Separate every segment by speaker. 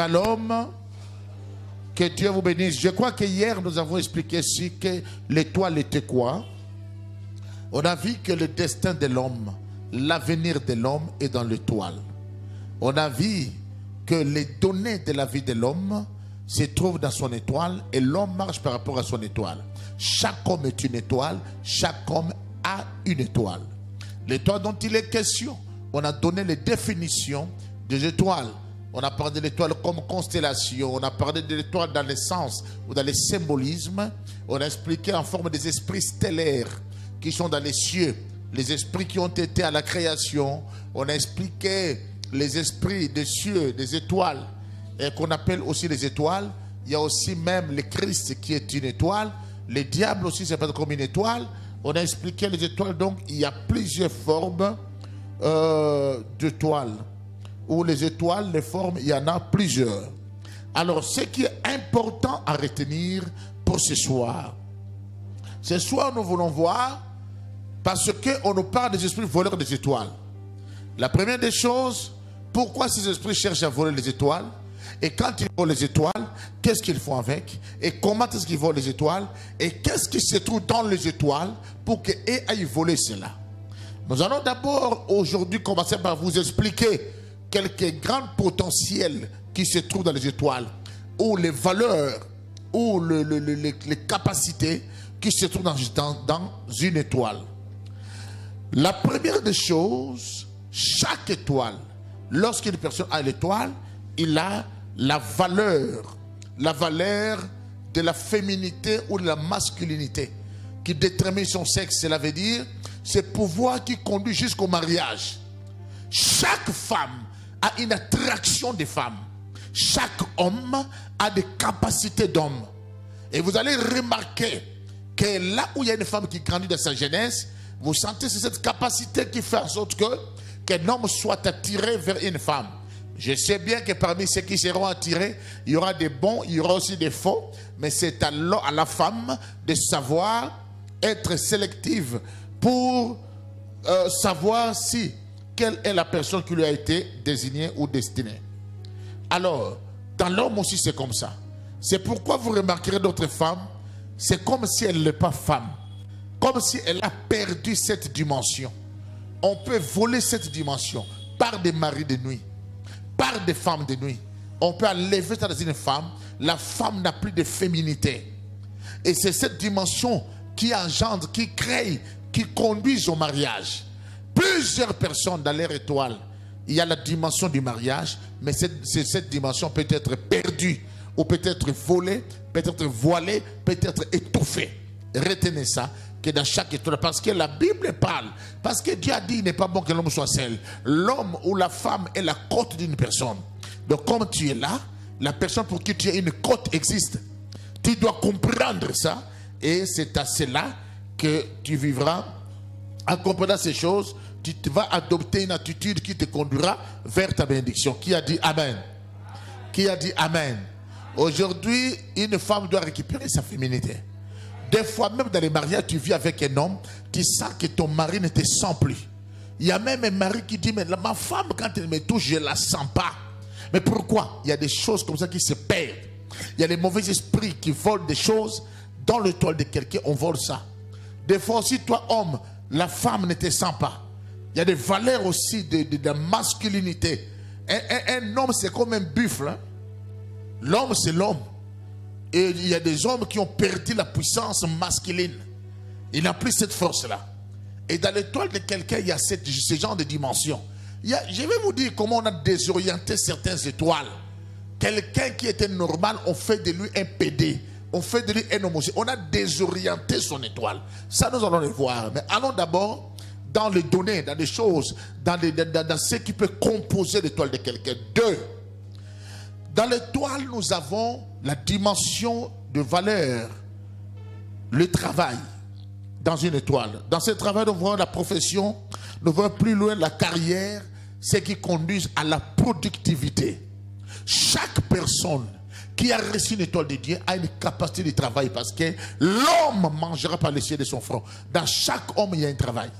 Speaker 1: Shalom. Que Dieu vous bénisse. Je crois que hier nous avons expliqué ici que l'étoile était quoi. On a vu que le destin de l'homme, l'avenir de l'homme est dans l'étoile. On a vu que les données de la vie de l'homme se trouvent dans son étoile et l'homme marche par rapport à son étoile. Chaque homme est une étoile, chaque homme a une étoile. L'étoile dont il est question, on a donné les définitions des étoiles. On a parlé de l'étoile comme constellation, on a parlé de l'étoile dans le sens ou dans le symbolisme. On a expliqué en forme des esprits stellaires qui sont dans les cieux, les esprits qui ont été à la création. On a expliqué les esprits des cieux, des étoiles, et qu'on appelle aussi les étoiles. Il y a aussi même le Christ qui est une étoile. Les diables aussi s'appellent comme une étoile. On a expliqué les étoiles, donc il y a plusieurs formes d'étoiles. Ou les étoiles, les formes, il y en a plusieurs. Alors, ce qui est important à retenir pour ce soir, nous voulons voir, parce qu'on nous parle des esprits voleurs des étoiles. La première des choses, pourquoi ces esprits cherchent à voler les étoiles? Et quand ils volent les étoiles, qu'est-ce qu'ils font avec? Et comment est-ce qu'ils volent les étoiles? Et qu'est-ce qui se trouve dans les étoiles pour qu'ils aillent voler cela? Nous allons d'abord aujourd'hui commencer par vous expliquer quelques grands potentiels qui se trouvent dans les étoiles, ou les valeurs, ou les capacités qui se trouvent dans une étoile. La première des choses, chaque étoile, lorsqu'une personne a l'étoile, il a la valeur de la féminité ou de la masculinité qui détermine son sexe. Cela veut dire, c'est le pouvoir qui conduit jusqu'au mariage. Chaque femme a une attraction des femmes. Chaque homme a des capacités d'homme. Et vous allez remarquer que là où il y a une femme qui grandit dans sa jeunesse, vous sentez c'est cette capacité qui fait en sorte qu'un homme soit attiré vers une femme. Je sais bien que parmi ceux qui seront attirés, il y aura des bons, il y aura aussi des faux, mais c'est à la femme de savoir être sélective pour savoir si quelle est la personne qui lui a été désignée ou destinée. Alors, dans l'homme aussi c'est comme ça. C'est pourquoi vous remarquerez d'autres femmes, c'est comme si elle n'est pas femme. Comme si elle a perdu cette dimension. On peut voler cette dimension par des maris de nuit, par des femmes de nuit. On peut enlever ça dans une femme. La femme n'a plus de féminité. Et c'est cette dimension qui engendre, qui crée, qui conduit au mariage. Plusieurs personnes dans leur étoile, il y a la dimension du mariage, mais cette dimension peut être perdue, ou peut être volée, peut être voilée, peut être étouffée. Retenez ça, que dans chaque étoile, parce que la Bible parle, parce que Dieu a dit, il n'est pas bon que l'homme soit seul. L'homme ou la femme est la côte d'une personne. Donc comme tu es là, la personne pour qui tu es une côte existe. Tu dois comprendre ça, et c'est à cela que tu vivras. En comprenant ces choses, tu vas adopter une attitude qui te conduira vers ta bénédiction. Qui a dit Amen? Qui a dit Amen? Aujourd'hui, une femme doit récupérer sa féminité. Des fois, même dans les mariages, tu vis avec un homme, tu sens que ton mari ne te sent plus. Il y a même un mari qui dit, mais ma femme, quand elle me touche, je ne la sens pas. Mais pourquoi? Il y a des choses comme ça qui se perdent. Il y a des mauvais esprits qui volent des choses. Dans l'étoile de quelqu'un, on vole ça. Des fois aussi, toi, homme, la femme ne te sent pas. Il y a des valeurs aussi de la masculinité. Un homme, c'est comme un buffle. Hein? L'homme, c'est l'homme. Et il y a des hommes qui ont perdu la puissance masculine. Il n'a plus cette force-là. Et dans l'étoile de quelqu'un, il y a ce genre de dimension. Je vais vous dire comment on a désorienté certaines étoiles. Quelqu'un qui était normal, on fait de lui un PD. On fait de lui un homosexuel. On a désorienté son étoile. Ça, nous allons le voir. Mais allons d'abord dans les données, dans les choses, dans ce qui peut composer l'étoile de quelqu'un. 2. Dans l'étoile, nous avons la dimension de valeur, le travail dans une étoile. Dans ce travail, nous voyons la profession, nous voyons plus loin la carrière, ce qui conduit à la productivité. Chaque personne qui a reçu une étoile de Dieu a une capacité de travail parce que l'homme mangera par le ciel de son front. Dans chaque homme, il y a un travail.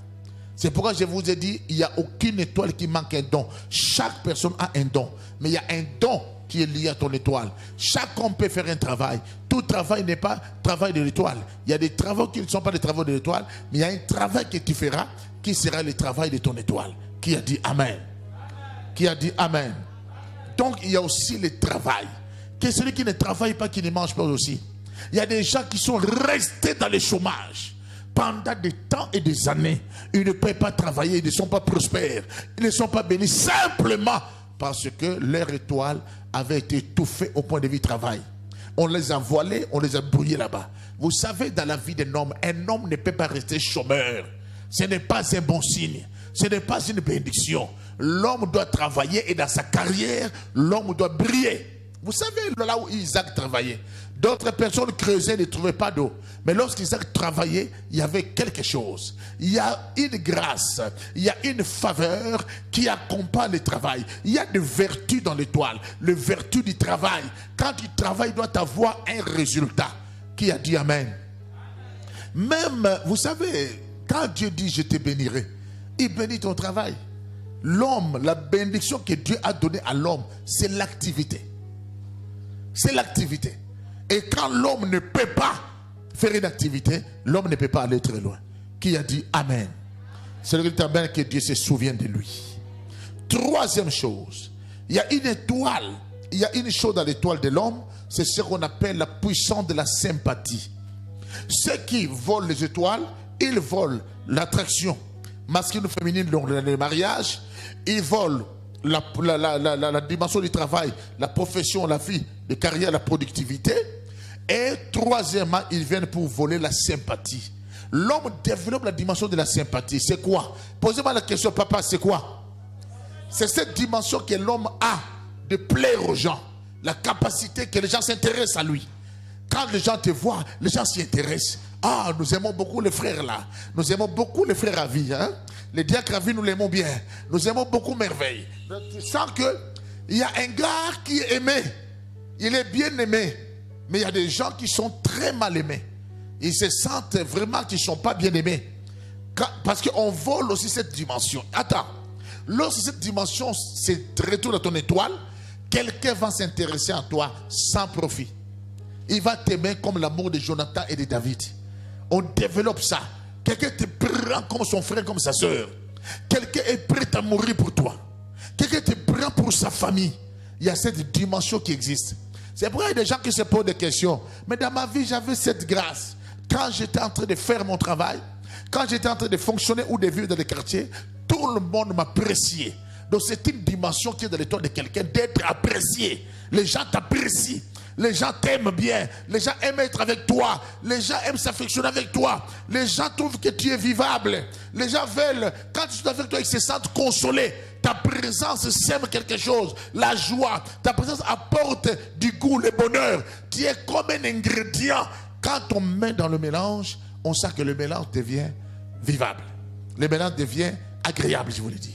Speaker 1: C'est pourquoi je vous ai dit, il n'y a aucune étoile qui manque un don. Chaque personne a un don. Mais il y a un don qui est lié à ton étoile. Chaque homme peut faire un travail. Tout travail n'est pas travail de l'étoile. Il y a des travaux qui ne sont pas des travaux de l'étoile, mais il y a un travail que tu feras qui sera le travail de ton étoile. Qui a dit Amen? Qui a dit Amen? Donc il y a aussi le travail. Que celui qui ne travaille pas, qui ne mange pas aussi. Il y a des gens qui sont restés dans le chômage pendant des temps et des années. Ils ne peuvent pas travailler, ils ne sont pas prospères, ils ne sont pas bénis simplement parce que leur étoile avait été étouffée au point de vue travail. On les a voilés, on les a brouillés là-bas. Vous savez, dans la vie d'un homme ne peut pas rester chômeur. Ce n'est pas un bon signe. Ce n'est pas une bénédiction. L'homme doit travailler et dans sa carrière, l'homme doit briller. Vous savez, là où Isaac travaillait, d'autres personnes creusaient et ne trouvaient pas d'eau. Mais lorsqu'Isaac travaillait, il y avait quelque chose. Il y a une grâce, il y a une faveur qui accompagne le travail. Il y a des vertus dans l'étoile, les vertus du travail. Quand tu travailles, tu dois avoir un résultat. Qui a dit Amen? Même, vous savez, quand Dieu dit je te bénirai, il bénit ton travail. L'homme, la bénédiction que Dieu a donnée à l'homme, c'est l'activité. C'est l'activité. Et quand l'homme ne peut pas faire une activité, l'homme ne peut pas aller très loin. Qui a dit Amen? C'est le temps que Dieu se souvienne de lui. Troisième chose, il y a une étoile. Il y a une chose dans l'étoile de l'homme, c'est ce qu'on appelle la puissance de la sympathie. Ceux qui volent les étoiles, ils volent l'attraction masculine ou féminine dans le mariage. Ils volent la dimension du travail, la profession, la vie, la carrière, la productivité. Et troisièmement, ils viennent pour voler la sympathie. L'homme développe la dimension de la sympathie. C'est quoi? Posez-moi la question, papa, c'est quoi? C'est cette dimension que l'homme a de plaire aux gens. La capacité que les gens s'intéressent à lui. Quand les gens te voient, les gens s'y intéressent. Ah, nous aimons beaucoup les frères là. Nous aimons beaucoup les frères à vie. Hein? Les diacres à vie, nous l'aimons bien. Nous aimons beaucoup Merveille. Tu sens qu'il y a un gars qui est aimé. Il est bien aimé. Mais il y a des gens qui sont très mal aimés. Ils se sentent vraiment qu'ils ne sont pas bien aimés. Parce qu'on vole aussi cette dimension. Attends. Lorsque cette dimension se retourne à ton étoile, quelqu'un va s'intéresser à toi sans profit. Il va t'aimer comme l'amour de Jonathan et de David. On développe ça. Quelqu'un te prend comme son frère, comme sa soeur. Quelqu'un est prêt à mourir pour toi. Quelqu'un te prend pour sa famille. Il y a cette dimension qui existe. C'est pourquoi il y a des gens qui se posent des questions. Mais dans ma vie, j'avais cette grâce. Quand j'étais en train de faire mon travail, quand j'étais en train de fonctionner ou de vivre dans les quartiers, tout le monde m'appréciait. Donc c'est une dimension qui est dans l'étoile de quelqu'un d'être apprécié. Les gens t'apprécient. Les gens t'aiment bien. Les gens aiment être avec toi. Les gens aiment s'affectionner avec toi. Les gens trouvent que tu es vivable. Les gens veulent, quand tu es avec toi, ils se sentent consolés. Ta présence sème quelque chose. La joie. Ta présence apporte du goût, le bonheur. Tu es comme un ingrédient. Quand on met dans le mélange, on sent que le mélange devient vivable. Le mélange devient agréable, je voulais dire.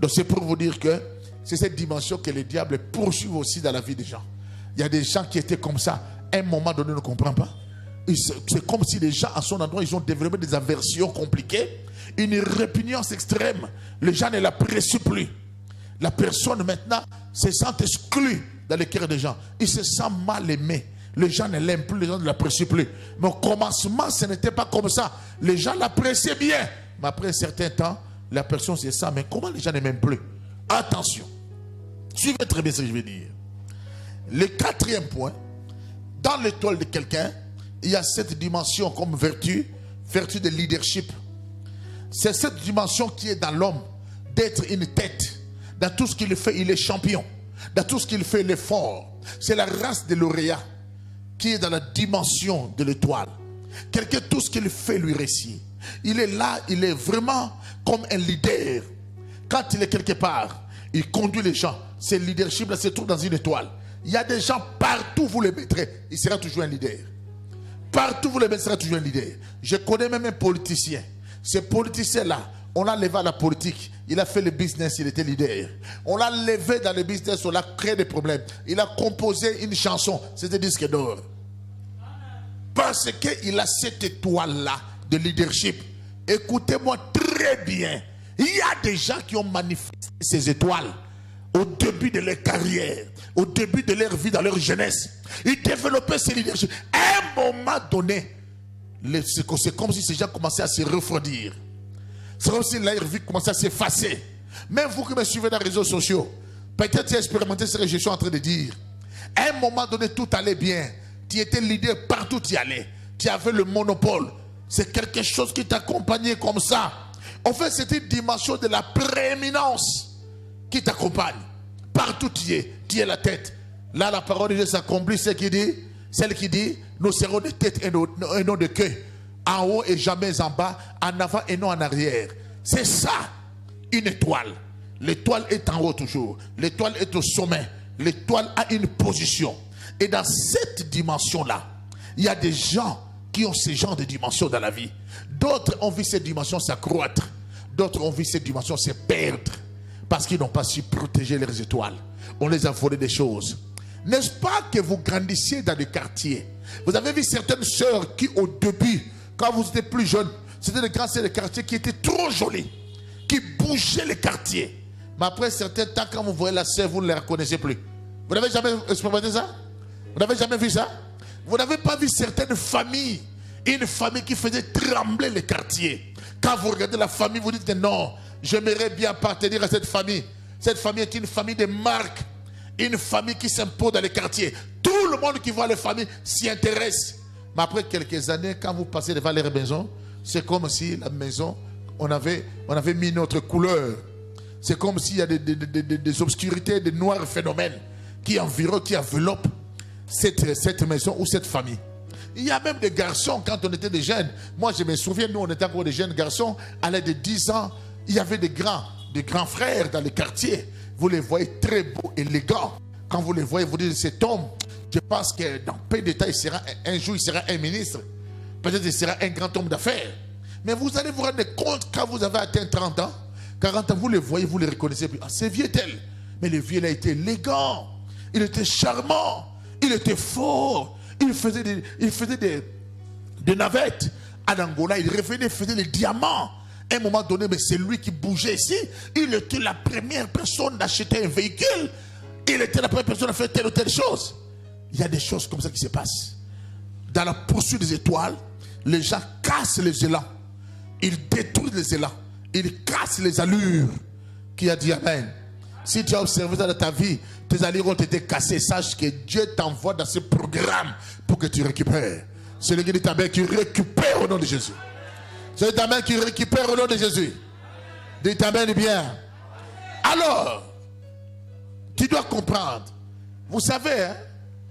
Speaker 1: Donc c'est pour vous dire que c'est cette dimension que le diable poursuit aussi dans la vie des gens. Il y a des gens qui étaient comme ça. À un moment donné, on ne comprend pas. C'est comme si les gens à son endroit, ils ont développé des aversions compliquées. Une répugnance extrême. Les gens ne l'apprécient plus. La personne maintenant se sent exclue dans le cœur des gens. Il se sent mal aimé. Les gens ne l'aiment plus, les gens ne l'apprécient plus. Mais au commencement, ce n'était pas comme ça. Les gens l'appréciaient bien. Mais après un certain temps, la personne se sent, mais comment les gens ne m'aiment plus? Attention. Suivez très bien ce que je vais dire. Le quatrième point, dans l'étoile de quelqu'un, il y a cette dimension comme vertu de leadership. C'est cette dimension qui est dans l'homme, d'être une tête. Dans tout ce qu'il fait, il est champion. Dans tout ce qu'il fait, il est fort. C'est la race de lauréat qui est dans la dimension de l'étoile. Quelqu'un, tout ce qu'il fait, lui réussit. Il est là, il est vraiment comme un leader. Quand il est quelque part, il conduit les gens. Ce leadership là se trouve dans une étoile. Il y a des gens partout, vous les mettrez, il sera toujours un leader. Partout, vous les mettrez, il sera toujours un leader. Je connais même un politicien. Ce politicien-là, on l'a levé à la politique. Il a fait le business, il était leader. On l'a levé dans le business, on l'a créé des problèmes. Il a composé une chanson, c'était disque d'or. Parce qu'il a cette étoile-là de leadership. Écoutez-moi très bien. Il y a des gens qui ont manifesté ces étoiles au début de leur carrière, au début de leur vie, dans leur jeunesse, ils développaient ces leadership. À un moment donné, c'est comme si ces gens commençaient à se refroidir. C'est comme si leur vie commençait à s'effacer. Même vous qui me suivez dans les réseaux sociaux, peut-être tu as expérimenté ce que je suis en train de dire. À un moment donné, tout allait bien. Tu étais leader partout où tu allais. Tu avais le monopole. C'est quelque chose qui t'accompagnait comme ça. En fait, c'est une dimension de la prééminence qui t'accompagne. Partout tu es la tête. Là, la parole de Dieu s'accomplit, celle qui dit, nous serons de tête et non de queue. En haut et jamais en bas, en avant et non en arrière. C'est ça, une étoile. L'étoile est en haut toujours. L'étoile est au sommet. L'étoile a une position. Et dans cette dimension-là, il y a des gens qui ont ce genre de dimension dans la vie. D'autres ont vu cette dimension s'accroître. D'autres ont vu cette dimension se perdre. Parce qu'ils n'ont pas su protéger leurs étoiles. On les a volé des choses. N'est-ce pas que vous grandissiez dans des quartiers? Vous avez vu certaines sœurs qui au début, quand vous étiez plus jeunes, c'était des grands sœurs de quartier qui étaient trop jolies, qui bougeaient les quartiers. Mais après un certain temps, quand vous voyez la sœur, vous ne la reconnaissez plus. Vous n'avez jamais expérimenté ça? Vous n'avez jamais vu ça? Vous n'avez pas vu certaines familles, une famille qui faisait trembler les quartiers. Quand vous regardez la famille, vous dites que non, j'aimerais bien appartenir à cette famille. Cette famille est une famille de marque, une famille qui s'impose dans les quartiers. Tout le monde qui voit les familles s'y intéresse. Mais après quelques années, quand vous passez devant leur maison, c'est comme si la maison, on avait mis notre couleur. C'est comme s'il y a des obscurités, des noirs phénomènes qui enveloppent cette maison ou cette famille. Il y a même des garçons, quand on était des jeunes, moi je me souviens, nous on était encore des jeunes garçons, à l'âge de 10 ans, il y avait des grands frères dans les quartiers. Vous les voyez très beaux, élégants. Quand vous les voyez, vous dites, cet homme, je pense que dans peu d'état, un jour il sera un ministre. Peut-être il sera un grand homme d'affaires. Mais vous allez vous rendre compte, quand vous avez atteint 30 ans, 40 ans, vous les voyez, vous les reconnaissez plus. Ah, c'est vieux tel. Mais le vieux, il a été élégant. Il était charmant. Il était fort. Il faisait des navettes. À Angola, il revenait, il faisait les diamants. À un moment donné, mais c'est lui qui bougeait ici. Il était la première personne d'acheter un véhicule. Il était la première personne à faire telle ou telle chose. Il y a des choses comme ça qui se passent. Dans la poursuite des étoiles, les gens cassent les élans. Ils détruisent les élans. Ils cassent les allures. Qui a dit Amen? Si tu as observé ça dans ta vie, tes allures ont été cassées. Sache que Dieu t'envoie dans ce programme pour que tu récupères. C'est le qui dit Amen, qui récupère au nom de Jésus. C'est ta main qui récupère au nom de Jésus. Dis ta main bien. Alors, tu dois comprendre. Vous savez, hein,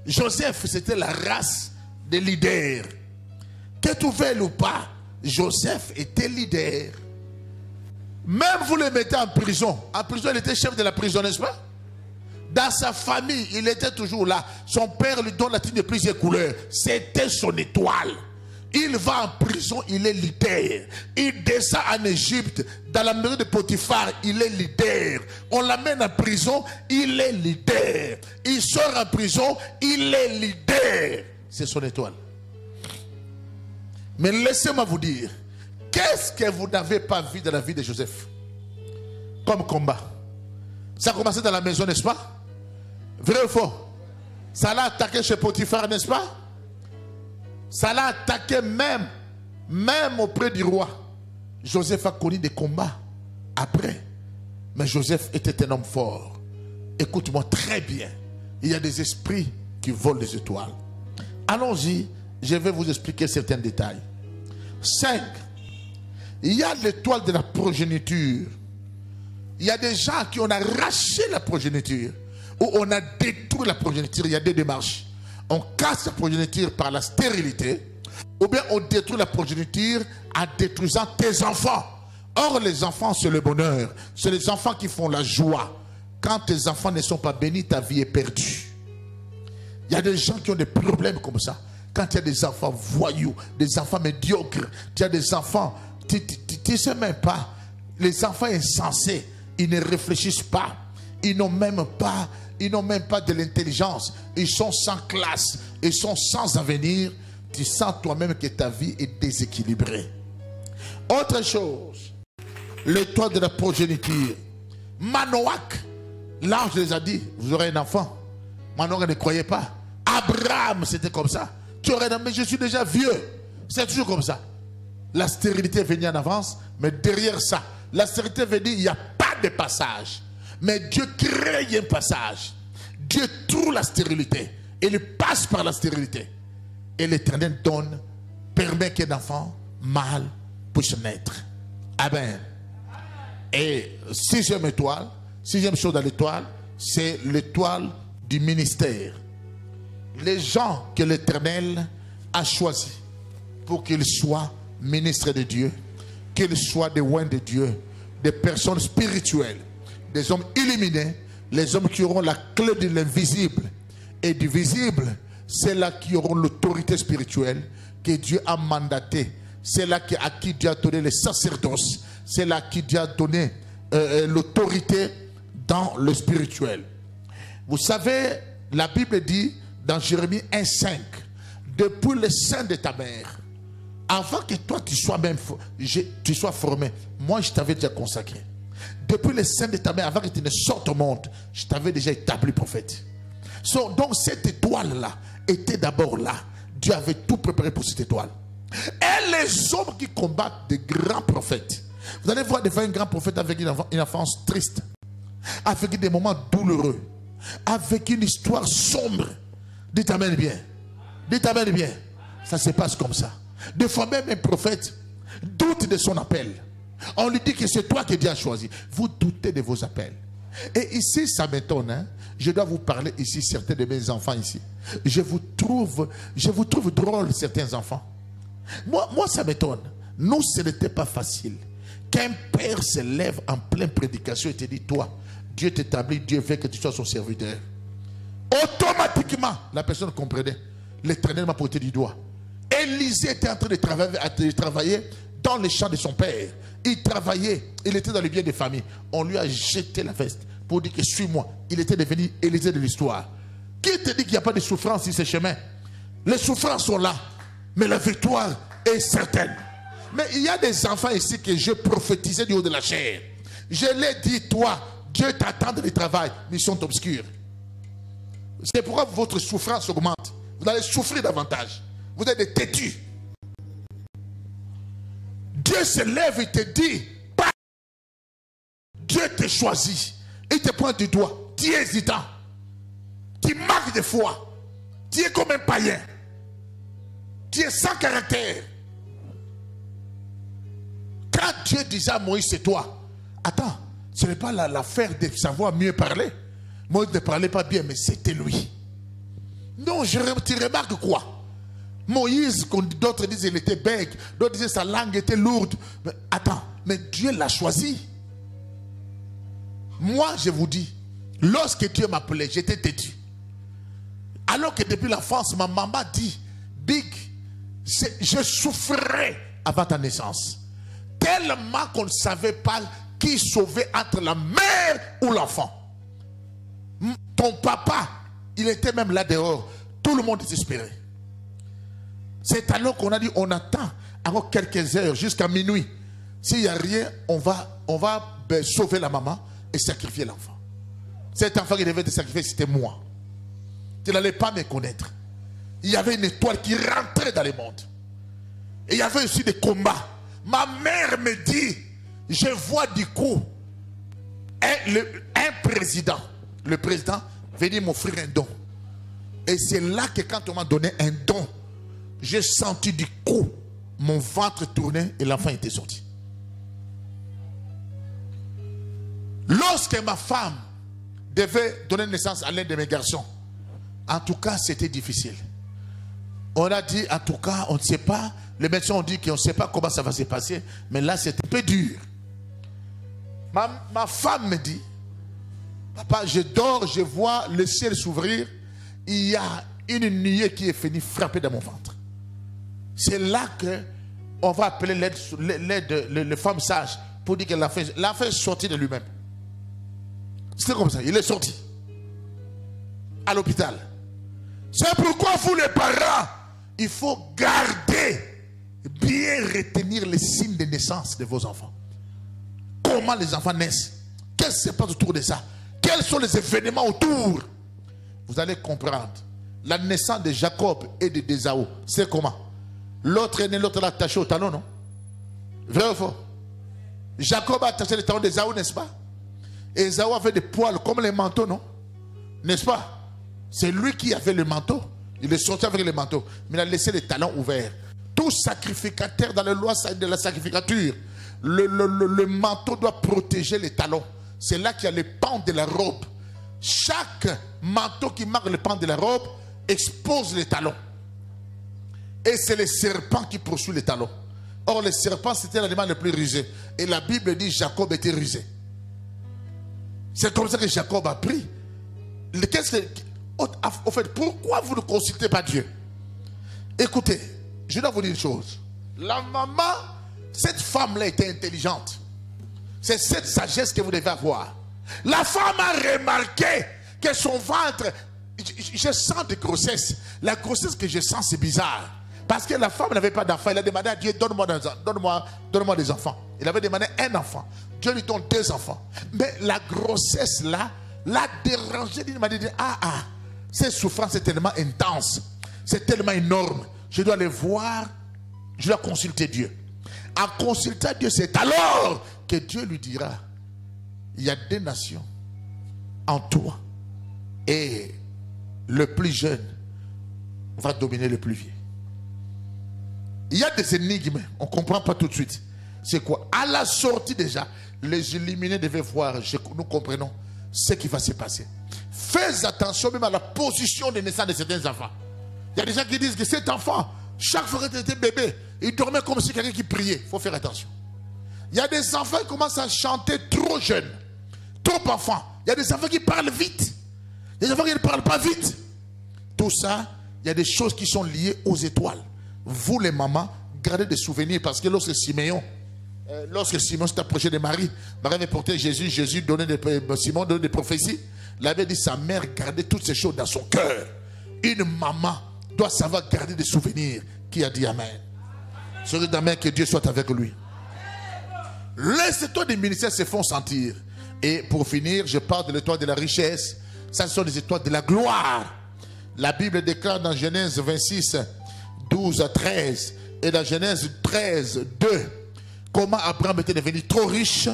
Speaker 1: Joseph, c'était la race des leaders. Que tu veuilles ou pas, Joseph était leader. Même vous le mettez en prison. En prison, il était chef de la prison, n'est-ce pas? Dans sa famille, il était toujours là. Son père lui donne la titre de plusieurs couleurs. C'était son étoile. Il va en prison, il est leader. Il descend en Égypte, dans la maison de Potiphar, il est leader. On l'amène en prison, il est leader. Il sort en prison, il est leader. C'est son étoile. Mais laissez-moi vous dire, qu'est-ce que vous n'avez pas vu dans la vie de Joseph comme combat? Ça a commencé dans la maison, n'est-ce pas? Vrai ou faux? Ça l'a attaqué chez Potiphar, n'est-ce pas? Ça l'a attaqué même auprès du roi. Joseph a connu des combats après. Mais Joseph était un homme fort. Écoute-moi très bien. Il y a des esprits qui volent les étoiles. Allons-y, je vais vous expliquer certains détails. 5. Il y a l'étoile de la progéniture. Il y a des gens qui ont arraché la progéniture. Ou on a détruit la progéniture. Il y a deux démarches. On casse la progéniture par la stérilité, ou bien on détruit la progéniture en détruisant tes enfants. Or, les enfants, c'est le bonheur. C'est les enfants qui font la joie. Quand tes enfants ne sont pas bénis, ta vie est perdue. Il y a des gens qui ont des problèmes comme ça. Quand il y a des enfants voyous, des enfants médiocres, tu as des enfants, tu ne sais même pas. Les enfants insensés, ils ne réfléchissent pas. Ils n'ont même pas de l'intelligence. Ils sont sans classe. Ils sont sans avenir. Tu sens toi-même que ta vie est déséquilibrée. Autre chose, l'étoile de la progéniture. Manoach L'ange les a dit, vous aurez un enfant. Maintenant, on ne croyait pas. Abraham, c'était comme ça. Tu aurais un, mais je suis déjà vieux. C'est toujours comme ça. La stérilité venait en avance, mais derrière ça, la stérilité veut dire qu'il n'y a pas de passage. Mais Dieu crée un passage. Dieu trouve la stérilité. Et il passe par la stérilité. Et l'Éternel donne, permet qu'un enfant mâle puisse naître. Amen. Et sixième étoile, sixième chose dans l'étoile, c'est l'étoile du ministère. Les gens que l'Éternel a choisis pour qu'ils soient ministres de Dieu, qu'ils soient des oins de Dieu, des personnes spirituelles, des hommes illuminés, les hommes qui auront la clé de l'invisible et du visible, c'est là qui auront l'autorité spirituelle que Dieu a mandatée. C'est là à qui Dieu a donné le sacerdoce. C'est là qui Dieu a donné l'autorité dans le spirituel. Vous savez, la Bible dit dans Jérémie 1,5, depuis le sein de ta mère, avant que toi tu sois formé, moi je t'avais déjà consacré. Depuis le sein de ta mère, avant que tu ne sortes au monde, je t'avais déjà établi prophète. Donc cette étoile-là était d'abord là. Dieu avait tout préparé pour cette étoile. Et les hommes qui combattent des grands prophètes, vous allez voir des fois un grand prophète avec une enfance triste, avec des moments douloureux, avec une histoire sombre. Dites amen bien. Dites amen bien. Ça se passe comme ça. Des fois même un prophète doute de son appel. On lui dit que c'est toi que Dieu a choisi. Vous doutez de vos appels. Et ici, ça m'étonne. Hein? Je dois vous parler ici, certains de mes enfants ici. Je vous trouve drôle, certains enfants. Moi ça m'étonne. Nous, ce n'était pas facile. Qu'un père se lève en pleine prédication et te dit, toi, Dieu t'établit, Dieu veut que tu sois son serviteur. Automatiquement, la personne comprenait. L'Éternel m'a pointé du doigt. Élisée était en train de travailler dans les champs de son père. Il travaillait, il était dans le bien des familles. On lui a jeté la veste pour dire que suis-moi. Il était devenu Élisée de l'histoire. Qui te dit qu'il n'y a pas de souffrance sur ce chemin? Les souffrances sont là, mais la victoire est certaine. Mais il y a des enfants ici que je prophétisais du haut de la chair. Je l'ai dit, toi, Dieu t'attend de travail, mais ils sont obscurs. C'est pourquoi votre souffrance augmente. Vous allez souffrir davantage. Vous êtes des têtus. Dieu se lève et te dit, Dieu te choisit. Il te pointe du doigt. Tu es hésitant. Tu manques de foi. Tu es comme un païen. Tu es sans caractère. Quand Dieu disait à Moïse, c'est toi. Attends, ce n'est pas l'affaire de savoir mieux parler. Moïse ne parlait pas bien, mais c'était lui. Non, tu remarques quoi? Moïse, d'autres disent qu'il était bègue, d'autres disaient sa langue était lourde. Mais attends, mais Dieu l'a choisi. Moi, je vous dis, lorsque Dieu m'appelait, j'étais têtu. Alors que depuis l'enfance, ma maman dit, Big, je souffrais avant ta naissance. Tellement qu'on ne savait pas qui sauvait entre la mère ou l'enfant. Ton papa, il était même là dehors. Tout le monde désespéré. C'est alors qu'on a dit, on attend encore quelques heures jusqu'à minuit. S'il n'y a rien, on va sauver la maman et sacrifier l'enfant. Cet enfant qui devait être sacrifié, c'était moi. Tu n'allais pas me connaître. Il y avait une étoile qui rentrait dans le monde. Et il y avait aussi des combats. Ma mère me dit, je vois du coup un président. Le président venait m'offrir un don. Et c'est là que quand on m'a donné un don, j'ai senti du coup mon ventre tourner et l'enfant était sorti. Lorsque ma femme devait donner naissance à l'un de mes garçons, en tout cas c'était difficile. On a dit en tout cas on ne sait pas, les médecins ont dit qu'on ne sait pas comment ça va se passer, mais là c'était un peu dur. Ma femme me dit, papa, je dors, je vois le ciel s'ouvrir, il y a une nuée qui est venue frapper dans mon ventre. C'est là qu'on va appeler les femmes sages pour dire que l'enfant est sorti de lui-même. C'est comme ça, il est sorti à l'hôpital. C'est pourquoi vous les parents, il faut garder, bien retenir les signes de naissance de vos enfants. Comment les enfants naissent? Qu'est-ce qui se passe autour de ça? quels sont les événements autour, vous allez comprendre. La naissance de Jacob et d'Ésaü, c'est comment? L'autre est né, l'autre l'a attaché au talon, non? Vrai ou faux? Jacob a attaché le talon d'Ésaü, n'est-ce pas? Ésaü avait des poils comme les manteaux, non? N'est-ce pas? C'est lui qui avait le manteau. Il est sorti avec le manteau, mais il a laissé les talons ouverts. Tout sacrificateur dans la loi de la sacrificature, le manteau doit protéger les talons. C'est là qu'il y a les pans de la robe. Chaque manteau qui marque le pan de la robe expose les talons. Et c'est les serpents qui poursuivent les talons. Or, les serpents, c'était l'animal le plus rusé. Et la Bible dit que Jacob était rusé. C'est comme ça que Jacob a pris. Au fait, pourquoi vous ne consultez pas Dieu? Écoutez, je dois vous dire une chose. La maman, cette femme-là était intelligente. C'est cette sagesse que vous devez avoir. La femme a remarqué que son ventre, je sens de grossesse. La grossesse que je sens, c'est bizarre. Parce que la femme n'avait pas d'enfant. Elle a demandé à Dieu, donne-moi des enfants. Il avait demandé un enfant. Dieu lui donne 2 enfants. Mais la grossesse là, l'a dérangé. Il m'a dit, cette souffrance est tellement intense. C'est tellement énorme. Je dois aller voir. Je dois consulter Dieu. En consultant Dieu, c'est alors que Dieu lui dira, il y a 2 nations en toi. Et le plus jeune va dominer le plus vieux. Il y a des énigmes, on ne comprend pas tout de suite. C'est quoi? À la sortie déjà, les illuminés devaient voir, nous comprenons ce qui va se passer. Faites attention même à la position de naissance de certains enfants. Il y a des gens qui disent que cet enfant, chaque fois qu'il était bébé, il dormait comme si quelqu'un qui priait. Il faut faire attention. Il y a des enfants qui commencent à chanter trop jeunes, trop enfants. Il y a des enfants qui parlent vite. Il y a des enfants qui ne parlent pas vite. Tout ça, il y a des choses qui sont liées aux étoiles. Vous les mamans, gardez des souvenirs parce que lorsque Simon s'est approché de Marie, Marie avait porté Jésus, Simon donnait des prophéties. Il avait dit sa mère gardait toutes ces choses dans son cœur. Une maman doit savoir garder des souvenirs. Qui a dit Amen? Celui d'Amen, que Dieu soit avec lui. Les étoiles des ministères se font sentir. Et pour finir, je parle de l'étoile de la richesse. Ça, ce sont des étoiles de la gloire. La Bible déclare dans Genèse 26, 12 à 13 et dans Genèse 13, 2 comment Abraham était devenu trop riche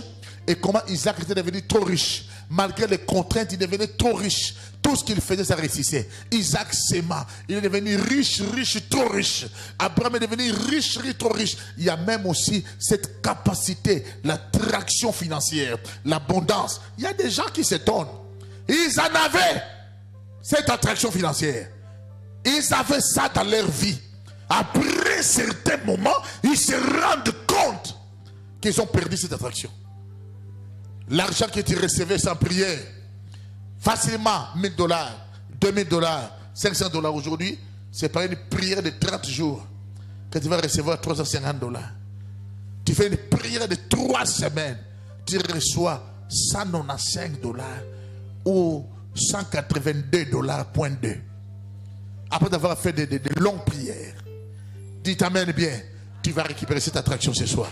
Speaker 1: et comment Isaac était devenu trop riche. Malgré les contraintes, il devenait trop riche. Tout ce qu'il faisait, ça réussissait. Isaac s'aima. Il est devenu riche, trop riche. Abraham est devenu riche, trop riche. Il y a même aussi cette capacité, l'attraction financière, l'abondance. Il y a des gens qui s'étonnent. Ils en avaient cette attraction financière. Ils avaient ça dans leur vie. Après certains moments, ils se rendent compte qu'ils ont perdu cette attraction. L'argent que tu recevais sans prière, facilement $1000, $2000, $500 aujourd'hui, c'est pas une prière de 30 jours que tu vas recevoir $350. Tu fais une prière de 3 semaines, tu reçois $195 ou $182.2. Après avoir fait de longues prières. Dis t'amène bien, tu vas récupérer cette attraction ce soir.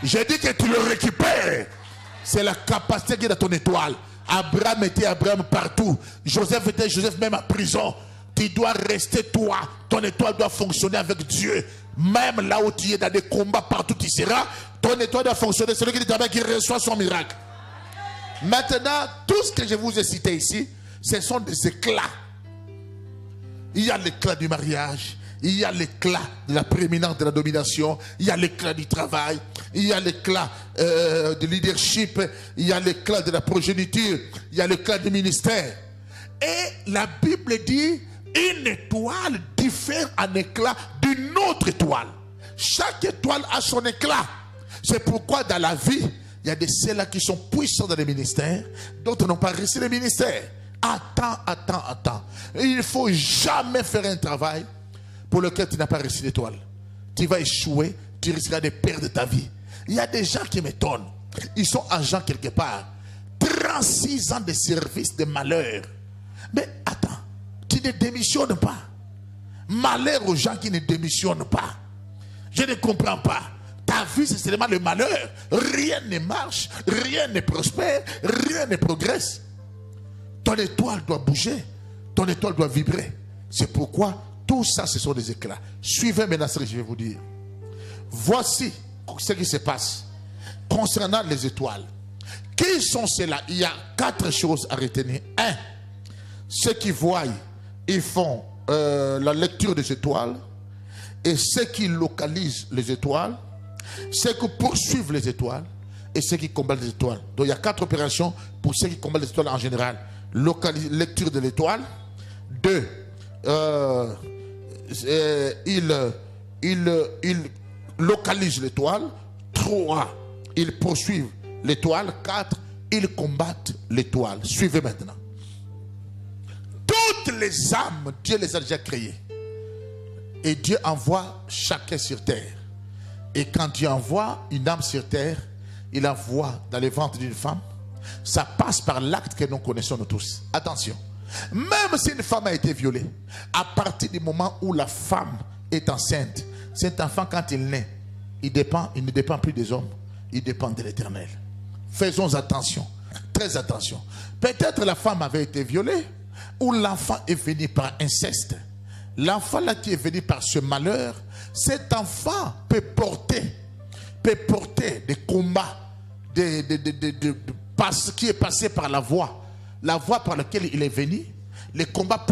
Speaker 1: J'ai dit que tu le récupères. C'est la capacité qui est dans ton étoile. Abraham était Abraham partout. Joseph était Joseph même en prison. Tu dois rester toi. Ton étoile doit fonctionner avec Dieu. Même là où tu es dans des combats, partout tu seras, ton étoile doit fonctionner. C'est celui qui reçoit son miracle. Maintenant, tout ce que je vous ai cité ici, ce sont des éclats. Il y a l'éclat du mariage. Il y a l'éclat de la prééminence de la domination. Il y a l'éclat du travail. Il y a l'éclat du leadership. Il y a l'éclat de la progéniture. Il y a l'éclat du ministère. Et la Bible dit, une étoile diffère en éclat d'une autre étoile. Chaque étoile a son éclat. C'est pourquoi dans la vie, il y a des ceux-là qui sont puissants dans les ministères. D'autres n'ont pas réussi les ministères. Attends. Il ne faut jamais faire un travail pour lequel tu n'as pas réussi l'étoile. Tu vas échouer, tu risqueras de perdre ta vie. Il y a des gens qui m'étonnent. Ils sont agents quelque part. 36 ans de service de malheur. Mais attends, tu ne démissionnes pas. Malheur aux gens qui ne démissionnent pas. Je ne comprends pas. Ta vie, c'est seulement le malheur. Rien ne marche, rien ne prospère, rien ne progresse. Ton étoile doit bouger. Ton étoile doit vibrer. C'est pourquoi tout ça, ce sont des éclats. Suivez maintenant ce que je vais vous dire. Voici ce qui se passe concernant les étoiles. Qui sont ceux-là? Il y a 4 choses à retenir. 1. Ceux qui voient, ils font la lecture des étoiles. Et ceux qui localisent les étoiles. Ceux qui poursuivent les étoiles. Et ceux qui combattent les étoiles. Donc il y a 4 opérations pour ceux qui combattent les étoiles en général. Lecture de l'étoile. 2. Ils localisent l'étoile. 3. Ils poursuivent l'étoile. 4. Ils combattent l'étoile. Suivez maintenant. Toutes les âmes, Dieu les a déjà créées. Et Dieu envoie chacun sur terre. Et quand Dieu envoie une âme sur terre, il envoie dans le ventre d'une femme. Ça passe par l'acte que nous connaissons nous tous. Attention. Même si une femme a été violée, à partir du moment où la femme est enceinte, cet enfant, quand il naît, il ne dépend plus des hommes, il dépend de l'Éternel. Faisons attention, très attention. Peut-être la femme avait été violée, ou l'enfant est venu par inceste. L'enfant là qui est venu par ce malheur, cet enfant peut porter des combats, qui est passé par la voie par laquelle il est venu. Les combats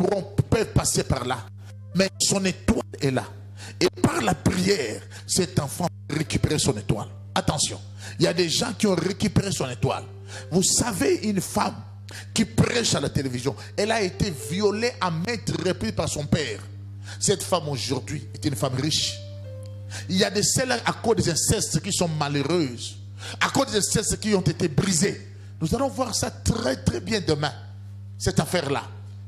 Speaker 1: peuvent passer par là, mais son étoile est là. Et par la prière, cet enfant peut récupérer son étoile. Attention, il y a des gens qui ont récupéré son étoile. Vous savez, une femme qui prêche à la télévision, elle a été violée à maintes reprises par son père. Cette femme aujourd'hui est une femme riche. Il y a des celles à cause des incestes qui sont malheureuses, à cause des incestes qui ont été brisés. Nous allons voir ça très très bien demain, cette affaire-là.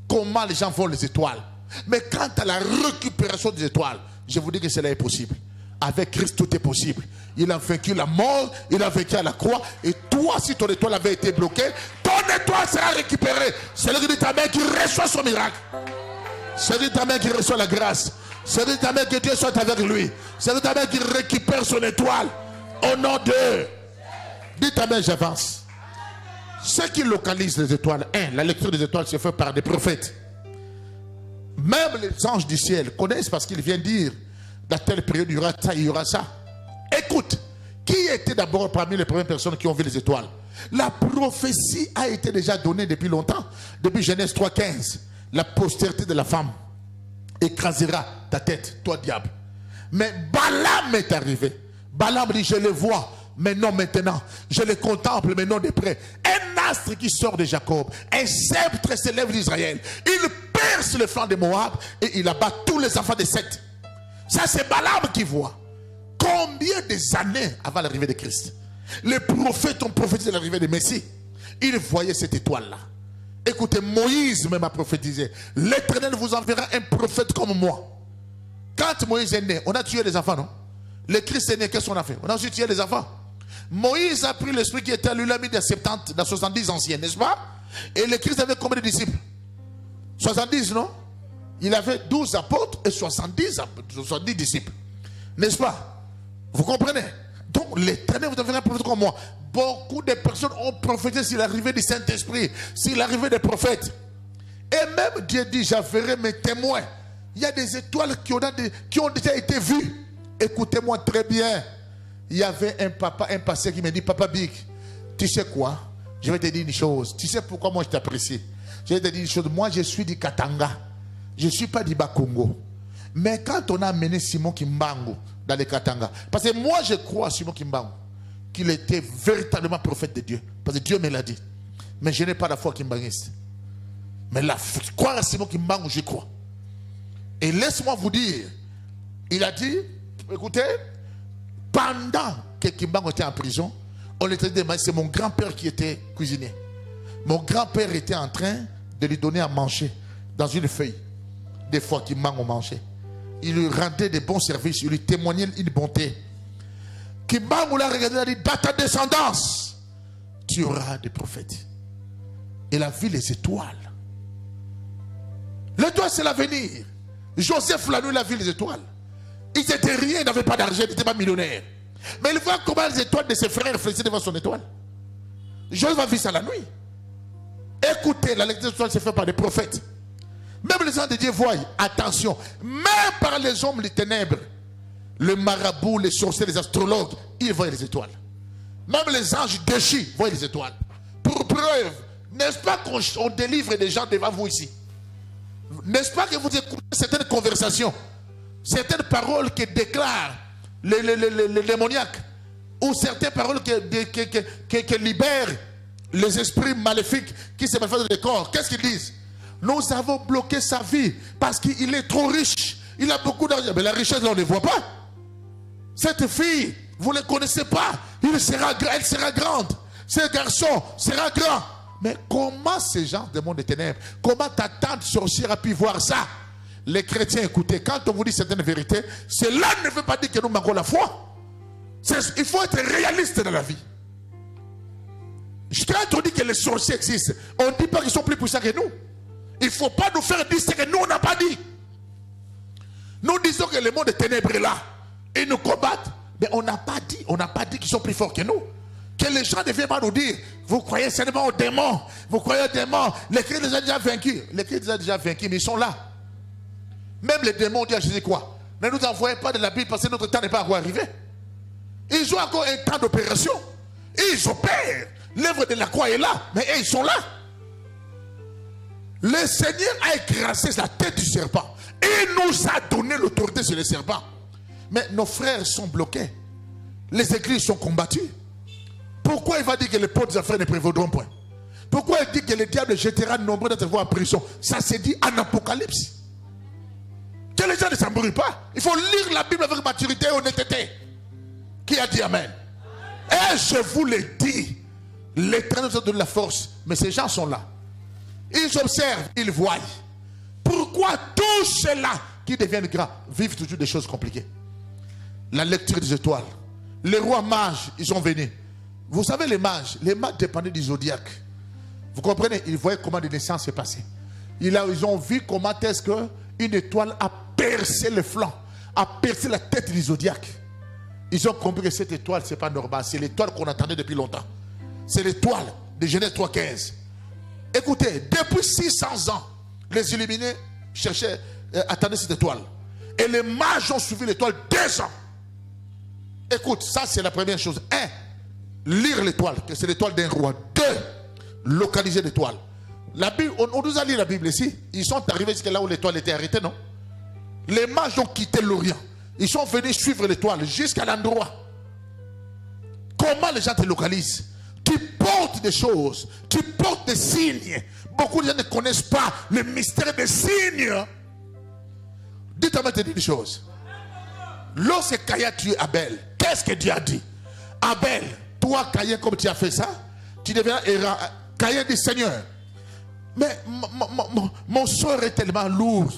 Speaker 1: Comment les gens volent les étoiles. Mais quant à la récupération des étoiles, je vous dis que cela est possible. Avec Christ, tout est possible. Il a vaincu la mort, il a vaincu à la croix. Et toi, si ton étoile avait été bloquée, ton étoile sera récupérée. C'est le de ta main qui reçoit son miracle. C'est le de ta main qui reçoit la grâce. C'est le de ta main que Dieu soit avec lui. C'est le de ta main qui récupère son étoile. Au nom de... Dites ta main, j'avance. Ceux qui localisent les étoiles, la lecture des étoiles se fait par des prophètes. Même les anges du ciel connaissent parce qu'ils viennent dire dans telle période il y aura ça, il y aura ça. Écoute, qui était d'abord parmi les premières personnes qui ont vu les étoiles? La prophétie a été déjà donnée depuis longtemps. Depuis Genèse 3,15. La postérité de la femme écrasera ta tête, toi diable. Mais Balaam est arrivé. Balaam dit, je le vois, mais non maintenant. Je le contemple, mais non de près. Un astre qui sort de Jacob. Un sceptre s'élève d'Israël. Il perce le flanc de Moab et il abat tous les enfants de Seth. Ça, c'est Balaam qui voit. Combien des années avant l'arrivée de Christ, les prophètes ont prophétisé l'arrivée de Messie. Ils voyaient cette étoile-là. Écoutez, Moïse même a prophétisé. L'Éternel vous enverra un prophète comme moi. Quand Moïse est né, on a tué les enfants, non? Le Christ est né, qu'est-ce qu'on a fait? On a aussi tué les enfants. Moïse a pris l'esprit qui était à lui, l'a mis dans 70 anciens, n'est-ce pas? Et le Christ avait combien de disciples? 70, non? Il avait 12 apôtres et 70 disciples. N'est-ce pas? Vous comprenez? Donc l'Éternel vous enverra un prophète comme moi. Beaucoup de personnes ont prophétisé sur l'arrivée du Saint-Esprit, sur l'arrivée des prophètes. Et même Dieu dit, j'enverrai mes témoins. Il y a des étoiles qui ont déjà été vues. Écoutez-moi très bien. Il y avait un papa, un pasteur qui me dit, Papa Big, tu sais quoi? Je vais te dire une chose. Tu sais pourquoi moi je t'apprécie? Je vais te dire une chose. Moi je suis du Katanga. Je ne suis pas du Bas-Congo. Mais quand on a amené Simon Kimbangu dans les Katanga, parce que moi je crois à Simon Kimbangu, qu'il était véritablement prophète de Dieu. Parce que Dieu me l'a dit. Mais je n'ai pas la foi kimbangiste. Mais la croire à Simon Kimbangu, je crois. Et laisse-moi vous dire, il a dit, écoutez, pendant que Kimbangu était en prison, on lui a dit, c'est mon grand-père qui était cuisinier. Mon grand-père était en train de lui donner à manger dans une feuille. Des fois Kimbangu mangeait. Il lui rendait des bons services, il lui témoignait une bonté. Kimbangu l'a regardé, il a dit, dans ta descendance, tu auras des prophètes. Il a vu les étoiles. L'étoile, c'est l'avenir. Joseph, la nuit, il a vu les étoiles. Ils n'étaient rien, ils n'avaient pas d'argent, ils n'étaient pas millionnaires. Mais il voit comment les étoiles de ses frères réfléchissent devant son étoile. Joseph a vu ça la nuit. Écoutez, la lecture des étoiles se fait par des prophètes. Même les gens de Dieu voient, attention, même par les hommes des ténèbres, le marabout, les sorciers, les astrologues, ils voient les étoiles. Même les anges déchus voient les étoiles. Pour preuve, n'est-ce pas qu'on délivre des gens devant vous ici? N'est-ce pas que vous écoutez certaines conversations, certaines paroles qui déclarent les démoniaques, ou certaines paroles qui libèrent les esprits maléfiques qui se manifestent dans le corps? Qu'est-ce qu'ils disent? Nous avons bloqué sa vie parce qu'il est trop riche. Il a beaucoup d'argent. Mais la richesse, là, on ne voit pas. Cette fille, vous ne la connaissez pas. Elle sera grande. Ce garçon sera grand. Mais comment ces gens du monde des ténèbres, comment ta tante sorcière a pu voir ça? Les chrétiens, écoutez, quand on vous dit certaines vérités, cela ne veut pas dire que nous manquons la foi. Il faut être réaliste dans la vie. Quand on dit que les sorciers existent, on ne dit pas qu'ils sont plus puissants que nous. Il ne faut pas nous faire dire ce que nous, on n'a pas dit. Nous disons que le monde des ténèbres est là. Ils nous combattent. Mais on n'a pas dit qu'ils sont plus forts que nous. Que les gens ne viennent pas nous dire, vous croyez seulement aux démons. Vous croyez aux démons. Les chrétiens les ont déjà vaincus. Les chrétiens les ont déjà vaincus, mais ils sont là. Même les démons disent à Jésus quoi? Ne nous envoyez pas de la Bible parce que notre temps n'est pas encore arrivé. Ils ont encore un temps d'opération. Ils opèrent. L'œuvre de la croix est là. Mais ils sont là. Le Seigneur a écrasé la tête du serpent. Il nous a donné l'autorité sur les serpents. Mais nos frères sont bloqués. Les églises sont combattues. Pourquoi il va dire que les pauvres frères ne prévaudront point? Pourquoi il dit que le diable jettera nombreux d'être en prison? Ça se dit en Apocalypse. Que les gens ne s'embrouillent pas. Il faut lire la Bible avec maturité et honnêteté. Qui a dit Amen? Et je vous le dis, l'Éternel nous a donné la force. Mais ces gens sont là. Ils observent, ils voient. Pourquoi tous ceux-là qui deviennent grands vivent toujours des choses compliquées? La lecture des étoiles. Les rois mages, ils sont venus. Vous savez, les mages dépendaient du zodiaque. Vous comprenez? Ils voyaient comment les naissances se passaient. Ils ont vu comment est-ce qu'une étoile a percé le flanc, a percé la tête du zodiaque. Ils ont compris que cette étoile, ce n'est pas normal. C'est l'étoile qu'on attendait depuis longtemps. C'est l'étoile de Genèse 3,15. Écoutez, depuis 600 ans, les illuminés cherchaient, attendaient cette étoile. Et les mages ont suivi l'étoile 2 ans. Écoute, ça c'est la première chose. 1, lire l'étoile, que c'est l'étoile d'un roi. 2, localiser l'étoile. La Bible, on nous a lu la Bible ici. Ils sont arrivés jusqu'à là où l'étoile était arrêtée, non? Les mages ont quitté l'Orient. Ils sont venus suivre l'étoile jusqu'à l'endroit. Comment les gens te localisent? Tu portes des choses, tu portes des signes. Beaucoup de gens ne connaissent pas le mystère des signes. Dites-moi une chose. Lorsque Caïn a tué Abel, qu'est-ce que Dieu a dit? Abel, toi Caïn, comme tu as fait ça, tu deviens errant. Caïn dit, Seigneur, mais mon sort est tellement lourd.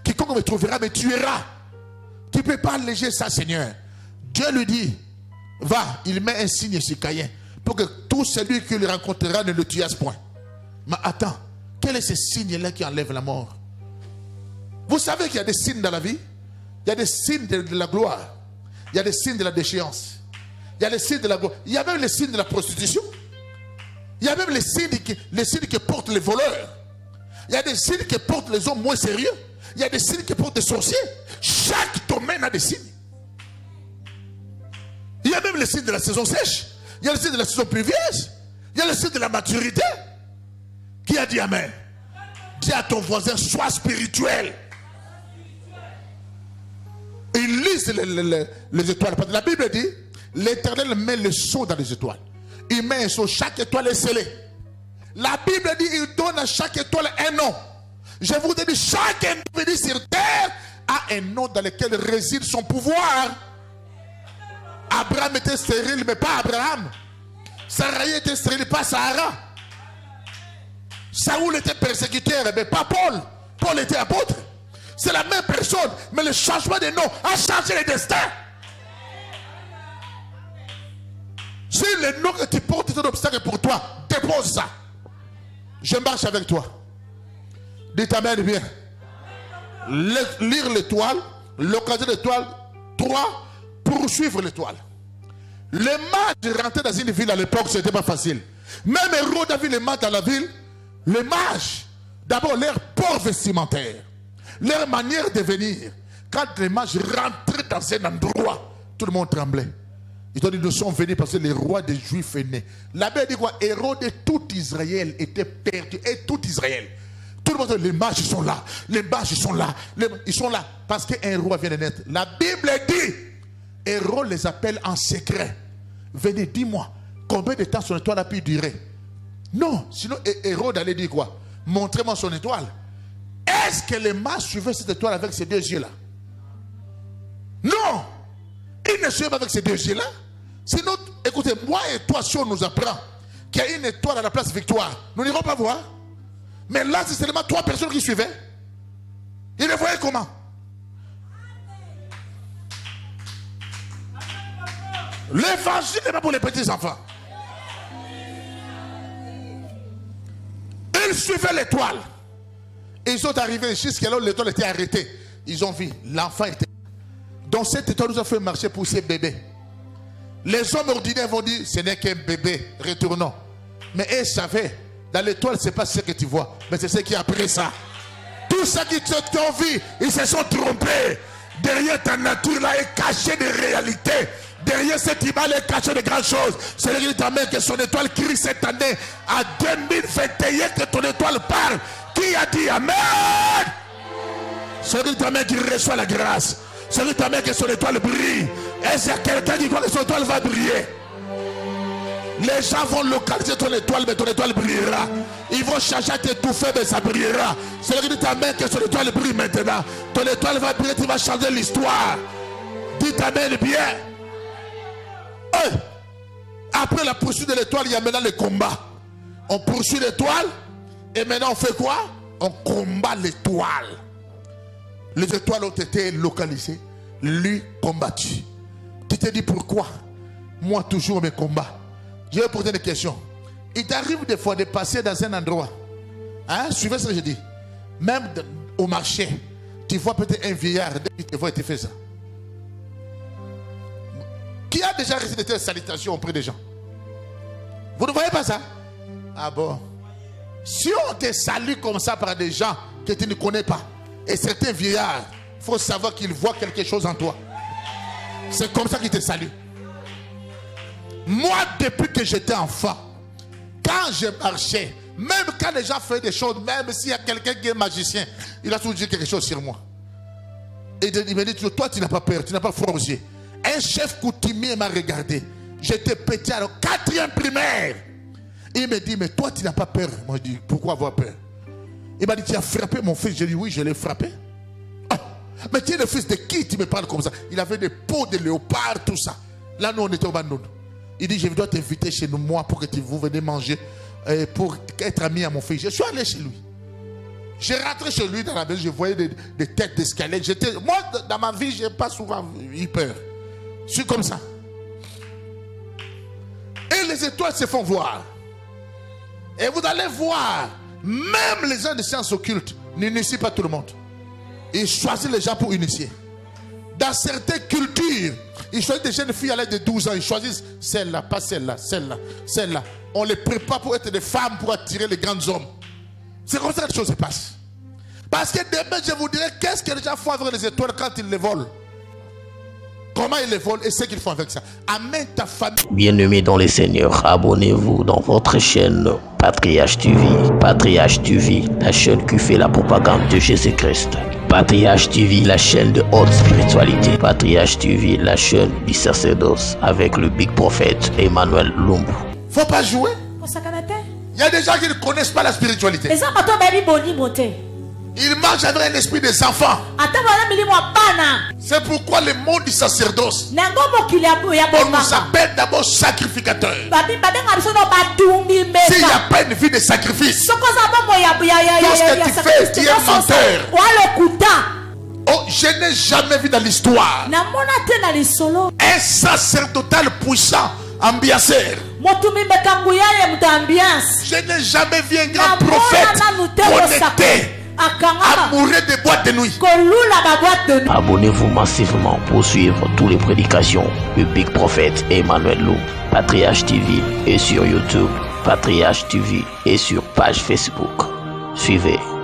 Speaker 1: Quiconque me trouvera me tuera. Tu ne peux pas alléger ça, Seigneur. Dieu lui dit, va, il met un signe sur Caïn, pour que tout celui qui le rencontrera ne le tuasse point. Mais attends, quel est ce signe-là qui enlève la mort? Vous savez qu'il y a des signes dans la vie. Il y a des signes de la gloire. Il y a des signes de la déchéance. Il y a les signes de la gloire. Il y a même les signes de la prostitution. Il y a même les signes que portent les voleurs. Il y a des signes que portent les hommes moins sérieux. Il y a des signes que portent des sorciers. Chaque domaine a des signes. Il y a même les signes de la saison sèche. Il y a les signes de la saison pluvieuse. Il y a les signes de la maturité. Qui a dit Amen? Dis à ton voisin, sois spirituel. Ils lisent les étoiles. Parce que la Bible dit, l'Éternel met le sceau dans les étoiles. Il met un sceau, chaque étoile est scellée. La Bible dit, il donne à chaque étoile un nom. Je vous dis, chaque individu sur terre a un nom dans lequel réside son pouvoir. Abraham était stérile, mais pas Abraham. Sarah était stérile, pas Sarah. Saoul était persécuteur, mais pas Paul. Paul était apôtre. C'est la même personne, mais le changement de nom a changé le destin. Si le nom que tu portes est un obstacle pour toi, dépose ça. Je marche avec toi. Dites Amen bien. Lire l'étoile, l'occasion de l'étoile. 3, poursuivre l'étoile. Les mages rentraient dans une ville à l'époque, ce n'était pas facile. Même Hérode a vu les mages dans la ville. Les mages, d'abord leur port vestimentaire, leur manière de venir. Quand les mages rentraient dans un endroit, tout le monde tremblait. Ils ont dit, nous sommes venus parce que les rois des Juifs est né. La Bible dit quoi? Hérode de tout Israël était perdu. Et tout Israël. Tout le monde dit, les mages sont là. Les mages sont là. Ils sont là parce qu'un roi vient de naître. La Bible dit, Hérode les appelle en secret. Venez, dis-moi, combien de temps son étoile a pu durer? Non, sinon Hérode allait dire quoi? Montrez-moi son étoile. Est-ce que les mages suivaient cette étoile avec ces deux yeux-là? Non! Ils ne suivent pas avec ces deux yeux-là. Sinon, écoutez, moi et toi, si on nous apprend qu'il y a une étoile à la place Victoire, nous n'irons pas voir. Mais là, c'est seulement 3 personnes qui suivaient. Ils les voyaient comment? L'évangile n'est pas pour les petits enfants. Ils suivaient l'étoile. Ils sont arrivés jusqu'à là où l'étoile était arrêtée. Ils ont vu, l'enfant était. Donc cette étoile nous a fait marcher pour ces bébés. Les hommes ordinaires vont dire, ce n'est qu'un bébé, retournons. Mais ils savaient, dans l'étoile, ce n'est pas ce que tu vois, mais c'est ce qui est après ça. Tout ça qui t'ont vu, ils se sont trompés. Derrière ta nature là est caché des réalités. Derrière cette image est caché de grandes choses. C'est le ta mère que son étoile crie cette année à 2021 que ton étoile parle. Qui a dit Amen? C'est ta mère qui reçoit la grâce. C'est ta mère que son étoile brille. Est-ce qu'il y a quelqu'un qui croit que son étoile va briller? Les gens vont localiser ton étoile, mais ton étoile brillera. Ils vont chercher à t'étouffer, mais ça brillera. C'est le ta mère que son étoile brille maintenant. Ton étoile va briller, tu vas changer l'histoire. Dis Amen bien. Après la poursuite de l'étoile, il y a maintenant le combat. On poursuit l'étoile et maintenant on fait quoi? On combat l'étoile. Les étoiles ont été localisées, lui combattu. Tu te dis pourquoi? Moi toujours mes combats. Je vais poser des questions. Il t'arrive des fois de passer dans un endroit. Hein? Suivez ce que je dis. Même au marché, tu vois peut-être un vieillard, tu te vois et tu fais ça. Qui a déjà reçu des salutations auprès des gens? Vous ne voyez pas ça? Ah bon? Si on te salue comme ça par des gens que tu ne connais pas, et certains vieillards, il faut savoir qu'ils voient quelque chose en toi. C'est comme ça qu'ils te saluent. Moi, depuis que j'étais enfant, quand je marchais, même quand les gens faisaient des choses, même s'il y a quelqu'un qui est magicien, il a toujours dit quelque chose sur moi. Et il m'a dit, toi tu n'as pas peur, tu n'as pas froid aux yeux. Un chef coutumier m'a regardé. J'étais petit à la 4e primaire. Il me dit, mais toi tu n'as pas peur. Moi je dis, pourquoi avoir peur? Il m'a dit, tu as frappé mon fils. J'ai dit, oui, je l'ai frappé. Oh, mais tu es le fils de qui tu me parles comme ça? Il avait des peaux de léopard, tout ça. Là, nous, on était au Bandon. Il dit, je dois t'inviter chez nous, moi, pour que vous venez manger, pour être ami à mon fils. Je suis allé chez lui. J'ai rentré chez lui dans la maison, je voyais des têtes d'escalier. Moi, dans ma vie, je n'ai pas souvent eu peur. Je suis comme ça. Et les étoiles se font voir. Et vous allez voir, même les gens de sciences occultes n'initient pas tout le monde. Ils choisissent les gens pour initier. Dans certaines cultures, ils choisissent des jeunes filles à l'âge de 12 ans. Ils choisissent celle-là, pas celle-là, celle-là, celle-là. On les prépare pour être des femmes, pour attirer les grands hommes. C'est comme ça que les choses se passent. Parce que demain, je vous dirai qu'est-ce que les gens font avec les étoiles quand ils les volent. Comment ils les volent et ce qu'ils font avec ça. Amène ta famille.
Speaker 2: Bien-aimés dans les seigneurs, abonnez-vous dans votre chaîne Patriarche TV. Patriarche TV, la chaîne qui fait la propagande de Jésus-Christ. Patriarche TV, la chaîne de haute spiritualité. Patriarche TV, la chaîne du sacerdoce avec le big prophète Emmanuel Lumbu.
Speaker 1: Faut pas jouer. Il y a des gens qui ne connaissent pas la spiritualité. Ils marchent avec un esprit des enfants. C'est pourquoi le monde du sacerdoce, on nous appelle d'abord sacrificateurs. S'il n'y a pas une vie de sacrifice, tout ce que tu fais, tu es un menteur. Oh, je n'ai jamais vu dans l'histoire un sacerdotal puissant ambianceur. Je n'ai jamais vu un grand prophète connecté, amoureux des boîtes de nuit.
Speaker 2: Abonnez-vous massivement pour suivre toutes les prédications du Big Prophète Emmanuel Lumbu. Patriarche TV et sur YouTube. Patriarche TV et sur page Facebook. Suivez.